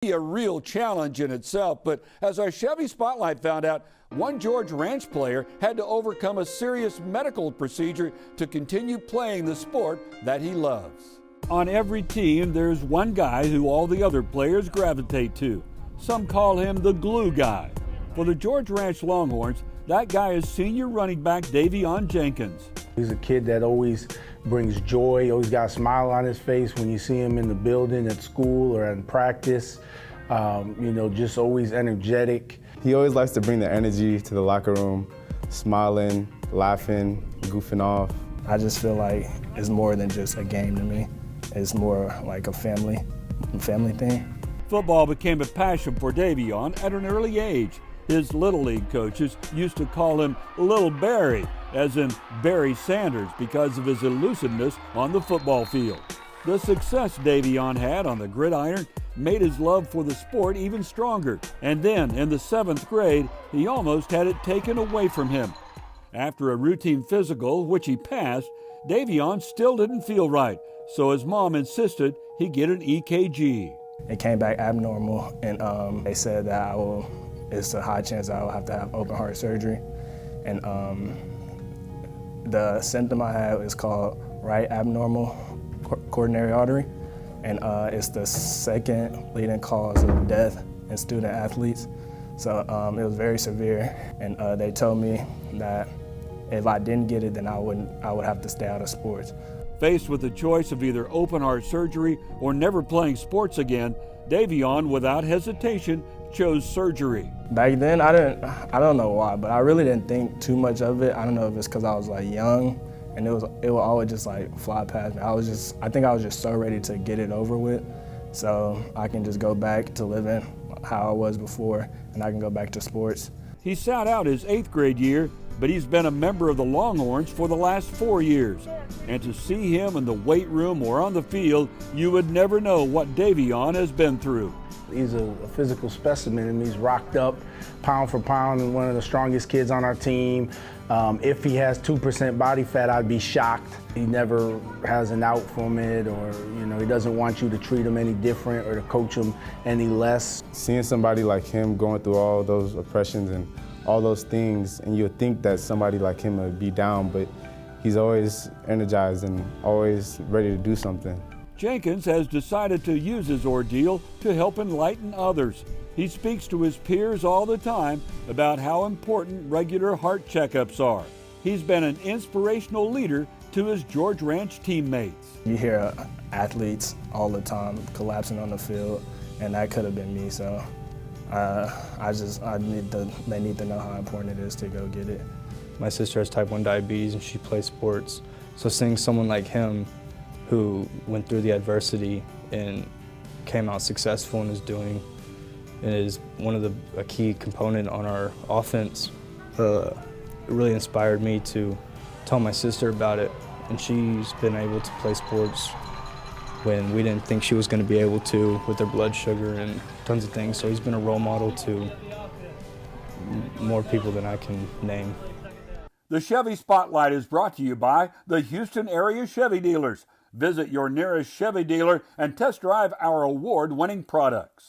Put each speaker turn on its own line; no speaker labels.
A real challenge in itself, but as our Chevy Spotlight found out, one George Ranch player had to overcome a serious medical procedure to continue playing the sport that he loves. On every team, there's one guy who all the other players gravitate to. Some call him the glue guy. For the George Ranch Longhorns, that guy is senior running back Davion Jenkins.
He's a kid that always brings joy, always got a smile on his face when you see him in the building, at school, or in practice. Just always energetic.
He always likes to bring the energy to the locker room, smiling, laughing, goofing off.
I just feel like it's more than just a game to me. It's more like a family thing. Football
became a passion for Davion at an early age. His Little League coaches used to call him Little Barry, as in Barry Sanders, because of his elusiveness on the football field. The success Davion had on the gridiron made his love for the sport even stronger. And then, in the 7th grade, he almost had it taken away from him. After a routine physical, which he passed, Davion still didn't feel right, so his mom insisted he get an EKG.
It came back abnormal, and they said that it's a high chance I will have to have open heart surgery. And the symptom I had is called right abnormal coronary artery, and it's the second leading cause of death in student athletes. So it was very severe, and they told me that if I didn't get it, then I would have to stay out of sports.
Faced with the choice of either open heart surgery or never playing sports again, Davion, without hesitation, chose surgery.
Back then, I don't know why, but I really didn't think too much of it. I don't know if it's because I was young, and it would always just fly past me. I think I was just so ready to get it over with, so I can just go back to living how I was before, and I can go back to sports.
He sat out his 8th grade year, but he's been a member of the Longhorns for the last 4 years. And to see him in the weight room or on the field, you would never know what Davion has been through.
He's a physical specimen, and he's rocked up pound for pound and one of the strongest kids on our team. If he has 2% body fat, I'd be shocked. He never has an out from it, or he doesn't want you to treat him any different or to coach him any less.
Seeing somebody like him going through all those oppressions and all those things, and you'd think that somebody like him would be down, but he's always energized and always ready to do something.
Jenkins has decided to use his ordeal to help enlighten others. He speaks to his peers all the time about how important regular heart checkups are. He's been an inspirational leader to his George Ranch teammates.
You hear athletes all the time collapsing on the field, and that could have been me, so they need to know how important it is to go get it.
My sister has type 1 diabetes and she plays sports, so seeing someone like him who went through the adversity and came out successful and is one of a key component on our offense, it really inspired me to tell my sister about it, and she's been able to play sports when we didn't think she was going to be able to, with her blood sugar and tons of things. So he's been a role model to more people than I can name.
The Chevy Spotlight is brought to you by the Houston area Chevy dealers. Visit your nearest Chevy dealer and test drive our award-winning products.